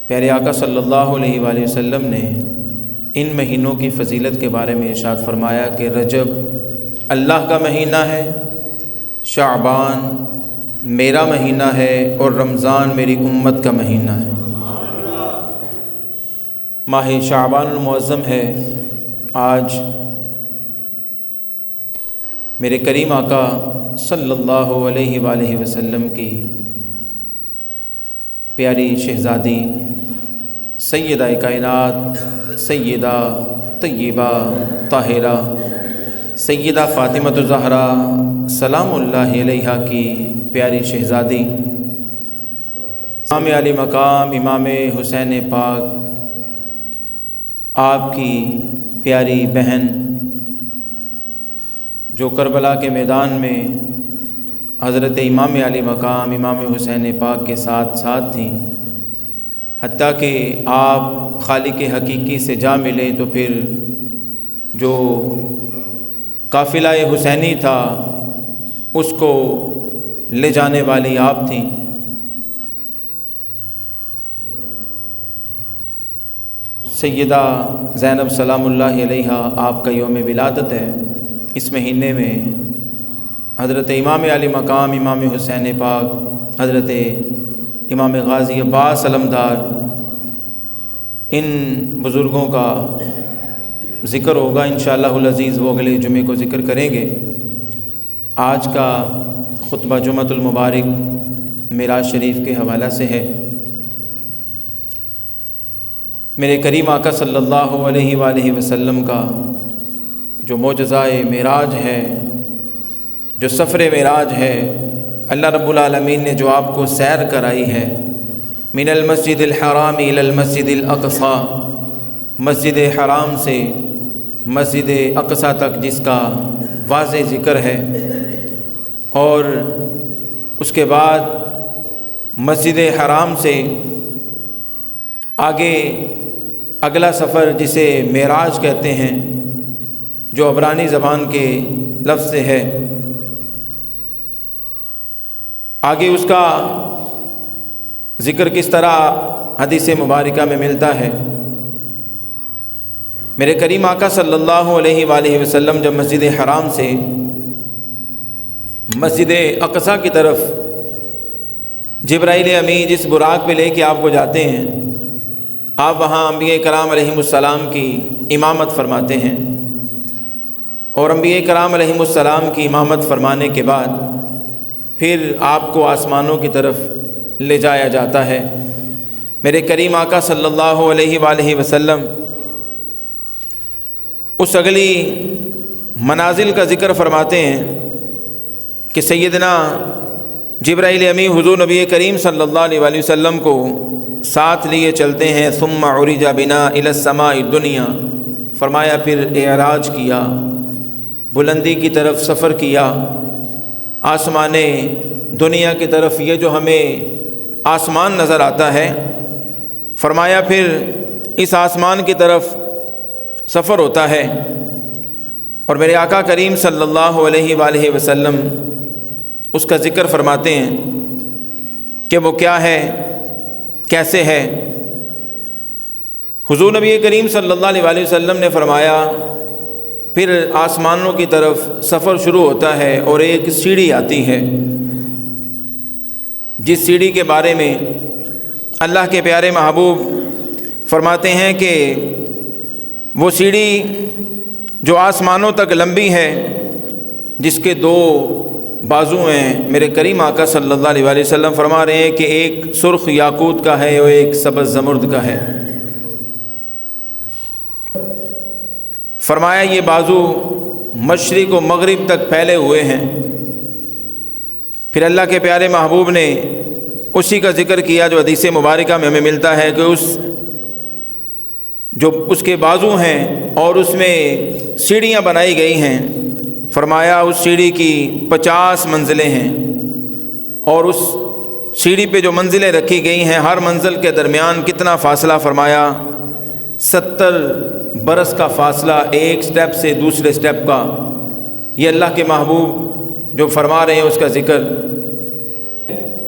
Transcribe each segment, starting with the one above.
پیارے آقا صلی اللہ علیہ وآلہ وسلم نے ان مہینوں کی فضیلت کے بارے میں ارشاد فرمایا کہ رجب اللہ کا مہینہ ہے، شعبان میرا مہینہ ہے اور رمضان میری امت کا مہینہ ہے۔ ماہ شعبان المعظم ہے۔ آج میرے کریم آقا صلی اللہ علیہ وآلہ وسلم کی پیاری شہزادی سیدہ کائنات سیدہ طیبہ طاہرہ سیدہ فاطمہ الزہرا سلام اللہ علیہا کی پیاری شہزادی امام علی مقام امام حسین پاک، آپ کی پیاری بہن جو کربلا کے میدان میں حضرت امام علی مقام امام حسین پاک کے ساتھ تھیں، حتیٰ کہ آپ خالق حقیقی سے جا ملے تو پھر جو قافلہ حسینی تھا اس کو لے جانے والی آپ تھیں۔ سیدہ زینب سلام اللہ علیہا آپ کا یوم ولادت ہے۔ اس مہینے میں حضرت امام علی مقام امام حسین پاک، حضرت امام غازی عباس علمدار، ان بزرگوں کا ذکر ہوگا انشاءاللہ العزیز، وہ اگلے جمعے کو ذکر کریں گے۔ آج کا خطبہ جمعۃ المبارک معراج شریف کے حوالہ سے ہے۔ میرے کریم آقا صلی اللہ علیہ وآلہ وسلم کا جو معجزہ معراج ہے، جو سفر معراج ہے، اللہ رب العالمین نے جو آپ کو سیر کرائی ہے، من المسجد الحرام الی المسجد الاقصی، مسجد حرام سے مسجد اقصی تک، جس کا واضح ذکر ہے، اور اس کے بعد مسجد حرام سے آگے اگلا سفر جسے معراج کہتے ہیں، جو عبرانی زبان کے لفظ سے ہے، آگے اس کا ذکر کس طرح حدیث مبارکہ میں ملتا ہے۔ میرے کریم آقا صلی اللہ علیہ وآلہ وسلم جب مسجد حرام سے مسجد اقصی کی طرف جبرائیل امین جس براق پہ لے کے آپ کو جاتے ہیں، آپ وہاں انبیاء کرام علیہم السلام کی امامت فرماتے ہیں، اور انبیاء کرام علیہم السلام کی امامت فرمانے کے بعد پھر آپ کو آسمانوں کی طرف لے جایا جاتا ہے۔ میرے کریم آقا صلی اللہ علیہ وآلہ وسلم اس اگلی منازل کا ذکر فرماتے ہیں کہ سیدنا جبرائیل امین حضور نبی کریم صلی اللہ علیہ وآلہ وسلم کو ساتھ لیے چلتے ہیں۔ ثم عرج بنا الی السماء الدنیا، فرمایا پھر اعراج کیا، بلندی کی طرف سفر کیا، آسمان دنیا کی طرف، یہ جو ہمیں آسمان نظر آتا ہے، فرمایا پھر اس آسمان کی طرف سفر ہوتا ہے، اور میرے آقا کریم صلی اللہ علیہ وآلہ وسلم اس کا ذکر فرماتے ہیں کہ وہ کیا ہے، کیسے ہے۔ حضور نبی کریم صلی اللہ علیہ وآلہ وسلم نے فرمایا پھر آسمانوں کی طرف سفر شروع ہوتا ہے، اور ایک سیڑھی آتی ہے، جس سیڑھی کے بارے میں اللہ کے پیارے محبوب فرماتے ہیں کہ وہ سیڑھی جو آسمانوں تک لمبی ہے، جس کے دو بازو ہیں، میرے کریم آقا صلی اللہ علیہ وآلہ وسلم فرما رہے ہیں کہ ایک سرخ یاقوت کا ہے اور ایک سبز زمرد کا ہے۔ فرمایا یہ بازو مشرق و مغرب تک پھیلے ہوئے ہیں۔ پھر اللہ کے پیارے محبوب نے اسی کا ذکر کیا جو حدیث مبارکہ میں ہمیں ملتا ہے کہ جو اس کے بازو ہیں اور اس میں سیڑھیاں بنائی گئی ہیں، فرمایا اس سیڑھی کی 50 منزلیں ہیں، اور اس سیڑھی پہ جو منزلیں رکھی گئی ہیں، ہر منزل کے درمیان کتنا فاصلہ، فرمایا 70 برس کا فاصلہ ایک سٹیپ سے دوسرے سٹیپ کا۔ یہ اللہ کے محبوب جو فرما رہے ہیں اس کا ذکر،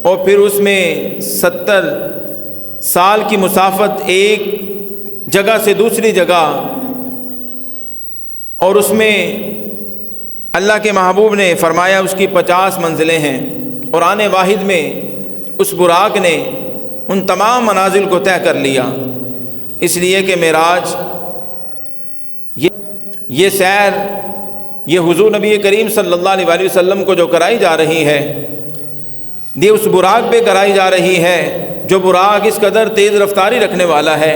اور پھر اس میں 70 سال کی مسافت ایک جگہ سے دوسری جگہ، اور اس میں اللہ کے محبوب نے فرمایا اس کی 50 منزلیں ہیں، اور آنے واحد میں اس براق نے ان تمام منازل کو طے کر لیا، اس لیے کہ معراج یہ سیر یہ حضور نبی کریم صلی اللہ علیہ وآلہ وسلم کو جو کرائی جا رہی ہے، یہ اس براق پہ کرائی جا رہی ہے جو براق اس قدر تیز رفتاری رکھنے والا ہے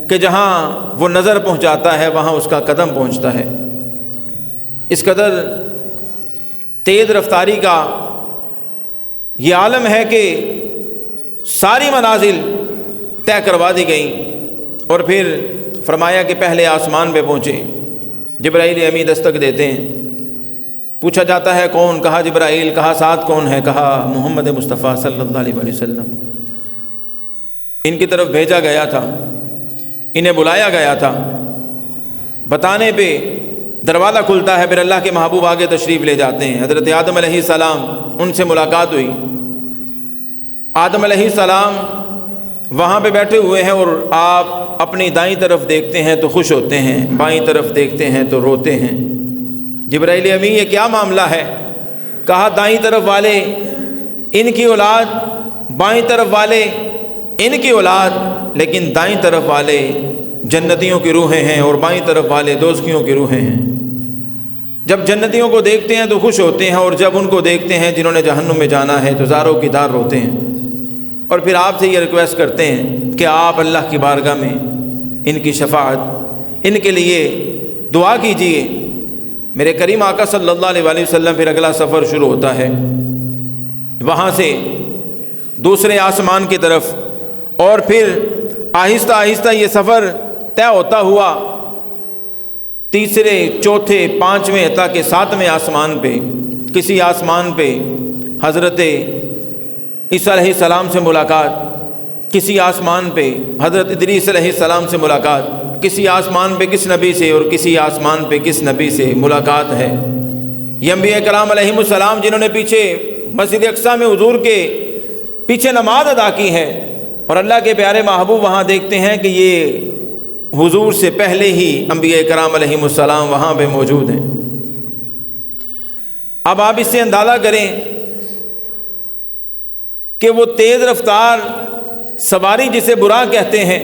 کہ جہاں وہ نظر پہنچاتا ہے وہاں اس کا قدم پہنچتا ہے۔ اس قدر تیز رفتاری کا یہ عالم ہے کہ ساری منازل طے کروا دی گئیں، اور پھر فرمایا کہ پہلے آسمان پہ پہنچے۔ جبرائیل امی دستک دیتے ہیں، پوچھا جاتا ہے کون؟ کہا جبرائیل۔ کہا ساتھ کون ہے؟ کہا محمد مصطفیٰ صلی اللہ علیہ وآلہ وسلم۔ ان کی طرف بھیجا گیا تھا، انہیں بلایا گیا تھا، بتانے پہ دروازہ کھلتا ہے، پھر اللہ کے محبوب آگے تشریف لے جاتے ہیں۔ حضرت آدم علیہ السلام ان سے ملاقات ہوئی۔ آدم علیہ السلام وہاں پہ بیٹھے ہوئے ہیں، اور آپ اپنی دائیں طرف دیکھتے ہیں تو خوش ہوتے ہیں، بائیں طرف دیکھتے ہیں تو روتے ہیں۔ جبرائیل امی یہ کیا معاملہ ہے؟ کہا دائیں طرف والے ان کی اولاد، بائیں طرف والے ان کی اولاد، لیکن دائیں طرف والے جنتیوں کی روحیں ہیں اور بائیں طرف والے دوزخیوں کی روحیں ہیں۔ جب جنتیوں کو دیکھتے ہیں تو خوش ہوتے ہیں، اور جب ان کو دیکھتے ہیں جنہوں نے جہنم میں جانا ہے تو زاروں کی دار روتے ہیں، اور پھر آپ سے یہ ریکویسٹ کرتے ہیں کہ آپ اللہ کی بارگاہ میں ان کی شفاعت، ان کے لیے دعا کیجئے۔ میرے کریم آقا صلی اللہ علیہ وآلہ وسلم پھر اگلا سفر شروع ہوتا ہے، وہاں سے دوسرے آسمان کی طرف، اور پھر آہستہ آہستہ یہ سفر طے ہوتا ہوا تیسرے، چوتھے، پانچویں حتیٰ کہ 7ویں آسمان پہ، کسی آسمان پہ حضرت عیسیٰ علیہ السلام سے ملاقات، کسی آسمان پہ حضرت ادریس علیہ السلام سے ملاقات، کسی آسمان پہ کس نبی سے اور کسی آسمان پہ کس نبی سے ملاقات ہے۔ یہ انبیاء کرام علیہم السلام جنہوں نے پیچھے مسجد اقصیٰ میں حضور کے پیچھے نماز ادا کی ہے، اور اللہ کے پیارے محبوب وہاں دیکھتے ہیں کہ یہ حضور سے پہلے ہی انبیاء کرام علیہم السلام وہاں پہ موجود ہیں۔ اب آپ اس سے اندازہ کریں کہ وہ تیز رفتار سواری جسے براق کہتے ہیں،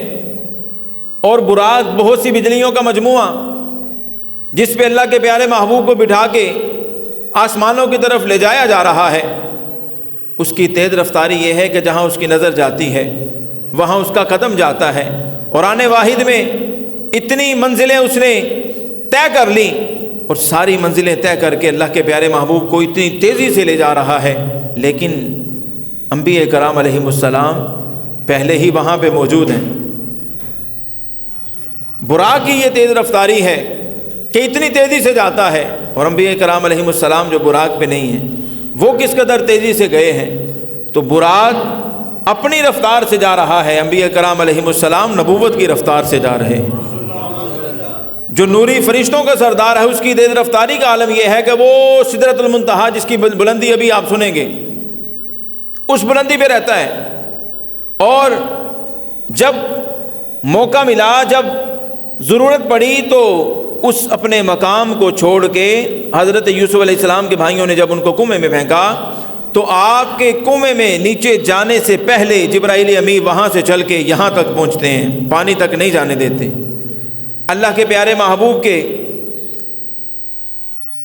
اور براق بہت سی بجلیوں کا مجموعہ جس پہ اللہ کے پیارے محبوب کو بٹھا کے آسمانوں کی طرف لے جایا جا رہا ہے، اس کی تیز رفتاری یہ ہے کہ جہاں اس کی نظر جاتی ہے وہاں اس کا قدم جاتا ہے، اور آنے واحد میں اتنی منزلیں اس نے طے کر لیں، اور ساری منزلیں طے کر کے اللہ کے پیارے محبوب کو اتنی تیزی سے لے جا رہا ہے، لیکن انبیاء کرام علیہم السلام پہلے ہی وہاں پہ موجود ہیں۔ براق کی یہ تیز رفتاری ہے کہ اتنی تیزی سے جاتا ہے، اور انبیاء کرام علیہم السلام جو براق پہ نہیں ہیں وہ کس قدر تیزی سے گئے ہیں۔ تو براق اپنی رفتار سے جا رہا ہے، انبیاء کرام علیہم السلام نبوت کی رفتار سے جا رہے ہیں۔ جو نوری فرشتوں کا سردار ہے اس کی تیز رفتاری کا عالم یہ ہے کہ وہ سدرۃ المنتہا جس کی بلندی ابھی آپ سنیں گے اس بلندی پہ رہتا ہے، اور جب موقع ملا، جب ضرورت پڑی تو اس اپنے مقام کو چھوڑ کے حضرت یوسف علیہ السلام کے بھائیوں نے جب ان کو کنویں میں پھینکا تو آپ کے کنویں میں نیچے جانے سے پہلے جبرائیل امی وہاں سے چل کے یہاں تک پہنچتے ہیں، پانی تک نہیں جانے دیتے۔ اللہ کے پیارے محبوب کے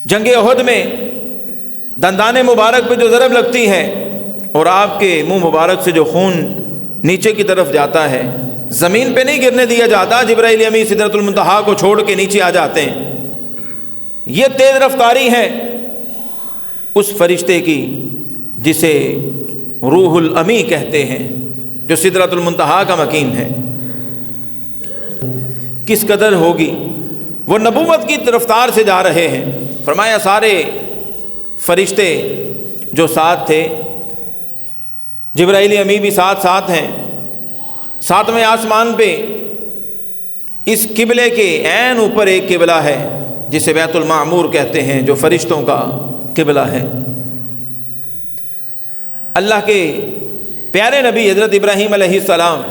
جنگ احد میں دندان مبارک پہ جو ضرب لگتی ہے اور آپ کے منہ مبارک سے جو خون نیچے کی طرف جاتا ہے، زمین پہ نہیں گرنے دیا جاتا، جبرائیل امی سدرۃ المنتہا کو چھوڑ کے نیچے آ جاتے ہیں۔ یہ تیز رفتاری ہے اس فرشتے کی جسے روح الامی کہتے ہیں، جو سدرۃ المنتہا کا مقیم ہے۔ کس قدر ہوگی، وہ نبوت کی رفتار سے جا رہے ہیں۔ فرمایا سارے فرشتے جو ساتھ تھے، جبرائیل امی بھی ساتھ ہیں، 7ویں آسمان پہ اس قبلے کے عین اوپر ایک قبلہ ہے جسے بیت المعمور کہتے ہیں، جو فرشتوں کا قبلہ ہے۔ اللہ کے پیارے نبی حضرت ابراہیم علیہ السلام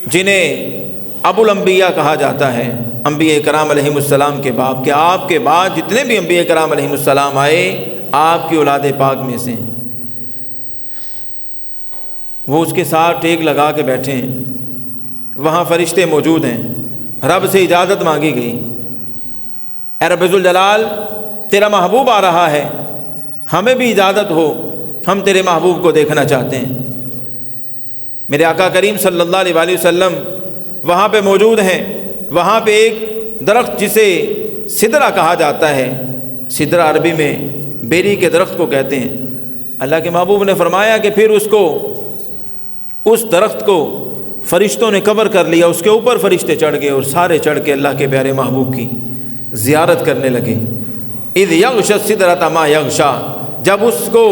جنہیں ابو الانبیاء کہا جاتا ہے، انبیاء کرام علیہم السلام کے باپ، کہ آپ کے بعد جتنے بھی انبیاء کرام علیہم السلام آئے آپ کی اولاد پاک میں سے ہیں۔ وہ اس کے ساتھ ٹیک لگا کے بیٹھے ہیں، وہاں فرشتے موجود ہیں، رب سے اجازت مانگی گئی، اے رب ذوالجلال تیرا محبوب آ رہا ہے، ہمیں بھی اجازت ہو، ہم تیرے محبوب کو دیکھنا چاہتے ہیں۔ میرے آقا کریم صلی اللہ علیہ وآلہ وسلم وہاں پہ موجود ہیں۔ وہاں پہ ایک درخت جسے سدرہ کہا جاتا ہے، سدرہ عربی میں بیری کے درخت کو کہتے ہیں، اللہ کے محبوب نے فرمایا کہ پھر اس درخت کو فرشتوں نے کور کر لیا، اس کے اوپر فرشتے چڑھ گئے اور سارے چڑھ کے اللہ کے پیارے محبوب کی زیارت کرنے لگے۔ اذ یغشی السدرۃ ما یغشی، جب اس کو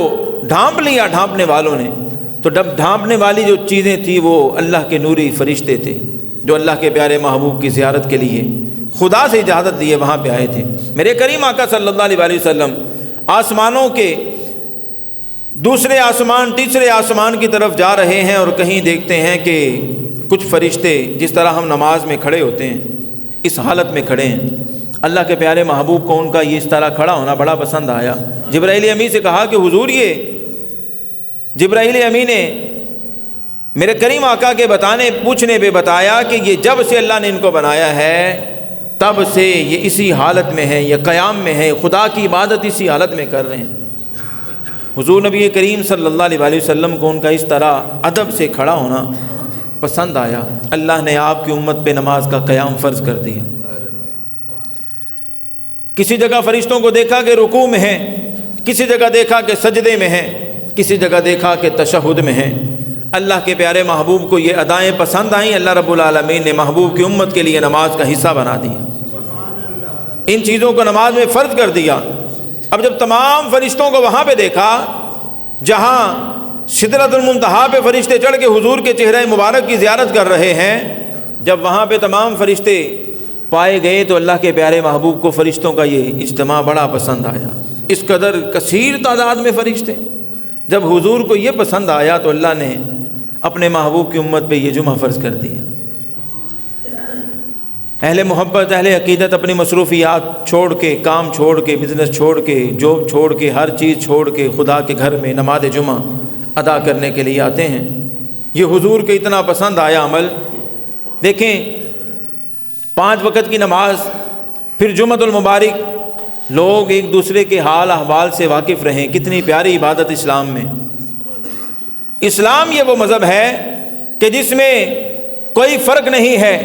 ڈھانپ لیا ڈھانپنے والوں نے، تو ڈھانپنے والی جو چیزیں تھیں وہ اللہ کے نوری فرشتے تھے جو اللہ کے پیارے محبوب کی زیارت کے لیے خدا سے اجازت دیے وہاں پہ آئے تھے۔ میرے کریم آقا صلی اللہ علیہ وآلہ وسلم آسمانوں کے دوسرے آسمان تیسرے آسمان کی طرف جا رہے ہیں اور کہیں دیکھتے ہیں کہ کچھ فرشتے جس طرح ہم نماز میں کھڑے ہوتے ہیں اس حالت میں کھڑے ہیں۔ اللہ کے پیارے محبوب کو ان کا یہ اس طرح کھڑا ہونا بڑا پسند آیا۔ جبرائیل امی سے کہا کہ حضور، یہ جبرائیل امی نے میرے کریم آقا کے پوچھنے پہ بتایا کہ یہ جب سے اللہ نے ان کو بنایا ہے تب سے یہ اسی حالت میں ہے، یہ قیام میں ہے، خدا کی عبادت اسی حالت میں کر رہے ہیں۔ حضور نبی کریم صلی اللہ علیہ وآلہ وسلم کو ان کا اس طرح ادب سے کھڑا ہونا پسند آیا۔ اللہ نے آپ کی امت پہ نماز کا قیام فرض کر دیا۔ کسی جگہ فرشتوں کو دیکھا کہ رکوع میں ہیں، کسی جگہ دیکھا کہ سجدے میں ہیں، کسی جگہ دیکھا کہ تشہد میں ہیں۔ اللہ کے پیارے محبوب کو یہ ادائیں پسند آئیں، اللہ رب العالمین نے محبوب کی امت کے لیے نماز کا حصہ بنا دیا، ان چیزوں کو نماز میں فرض کر دیا۔ اب جب تمام فرشتوں کو وہاں پہ دیکھا جہاں سدرۃ المنتہا پہ فرشتے چڑھ کے حضور کے چہرہ مبارک کی زیارت کر رہے ہیں، جب وہاں پہ تمام فرشتے پائے گئے تو اللہ کے پیارے محبوب کو فرشتوں کا یہ اجتماع بڑا پسند آیا۔ اس قدر کثیر تعداد میں فرشتے، جب حضور کو یہ پسند آیا تو اللہ نے اپنے محبوب کی امت پہ یہ جمعہ فرض کر دیا۔ اہل محبت، اہل عقیدت اپنی مصروفیات چھوڑ کے، کام چھوڑ کے، بزنس چھوڑ کے، جاب چھوڑ کے، ہر چیز چھوڑ کے خدا کے گھر میں نماز جمعہ ادا کرنے کے لیے آتے ہیں۔ یہ حضور کے اتنا پسند آیا عمل۔ دیکھیں 5 وقت کی نماز، پھر جمعۃ المبارک، لوگ ایک دوسرے کے حال احوال سے واقف رہیں، کتنی پیاری عبادت اسلام میں۔ اسلام یہ وہ مذہب ہے کہ جس میں کوئی فرق نہیں ہے،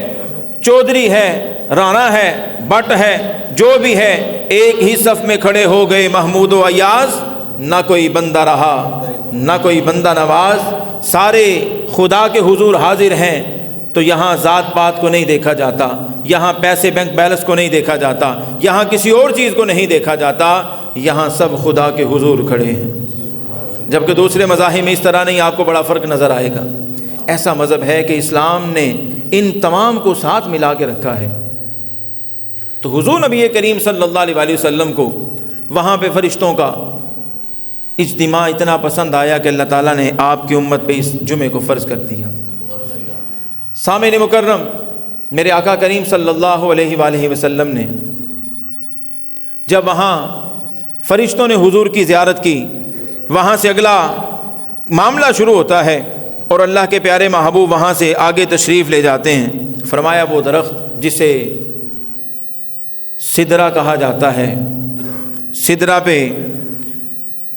چودھری ہے، رانا ہے، بٹ ہے، جو بھی ہے، ایک ہی صف میں کھڑے ہو گئے محمود و ایاز، نہ کوئی بندہ رہا نہ کوئی بندہ نواز، سارے خدا کے حضور حاضر ہیں۔ تو یہاں ذات پات کو نہیں دیکھا جاتا، یہاں پیسے بینک بیلنس کو نہیں دیکھا جاتا، یہاں کسی اور چیز کو نہیں دیکھا جاتا، یہاں سب خدا کے حضور کھڑے ہیں۔ جبکہ دوسرے مذاہب میں اس طرح نہیں، آپ کو بڑا فرق نظر آئے گا۔ ایسا مذہب ہے کہ اسلام نے ان تمام کو ساتھ ملا کے رکھا ہے۔ تو حضور نبی کریم صلی اللہ علیہ وآلہ وسلم کو وہاں پہ فرشتوں کا اجتماع اتنا پسند آیا کہ اللہ تعالیٰ نے آپ کی امت پہ اس جمعے کو فرض کر دیا۔ سامعین مکرم، میرے آقا کریم صلی اللہ علیہ وآلہ وسلم نے جب وہاں فرشتوں نے حضور کی زیارت کی، وہاں سے اگلا معاملہ شروع ہوتا ہے اور اللہ کے پیارے محبوب وہاں سے آگے تشریف لے جاتے ہیں۔ فرمایا وہ درخت جسے سدرہ کہا جاتا ہے، سدرہ پہ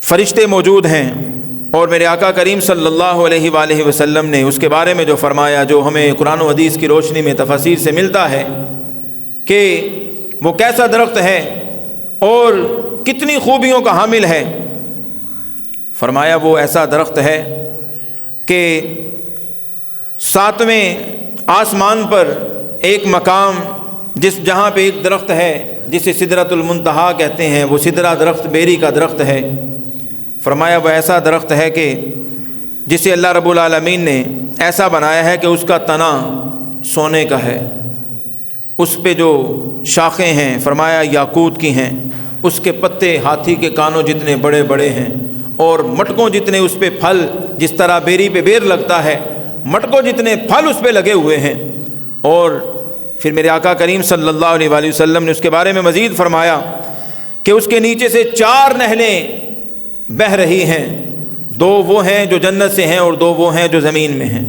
فرشتے موجود ہیں، اور میرے آقا کریم صلی اللہ علیہ وآلہ وسلم نے اس کے بارے میں جو فرمایا، جو ہمیں قرآن و حدیث کی روشنی میں تفاسیر سے ملتا ہے کہ وہ کیسا درخت ہے اور کتنی خوبیوں کا حامل ہے۔ فرمایا وہ ایسا درخت ہے کہ 7ویں آسمان پر ایک مقام جہاں پہ ایک درخت ہے جسے سدرۃ المنتہا کہتے ہیں، وہ سدرہ درخت بیری کا درخت ہے۔ فرمایا وہ ایسا درخت ہے کہ جسے اللہ رب العالمین نے ایسا بنایا ہے کہ اس کا تنا سونے کا ہے، اس پہ جو شاخیں ہیں فرمایا یاقوت کی ہیں، اس کے پتے ہاتھی کے کانوں جتنے بڑے بڑے ہیں، اور مٹکوں جتنے اس پہ پھل، جس طرح بیری پہ بیر لگتا ہے مٹکوں جتنے پھل اس پہ لگے ہوئے ہیں۔ اور پھر میرے آقا کریم صلی اللہ علیہ وآلہ وسلم نے اس کے بارے میں مزید فرمایا کہ اس کے نیچے سے 4 نہریں بہہ رہی ہیں، 2 وہ ہیں جو جنت سے ہیں اور 2 وہ ہیں جو زمین میں ہیں۔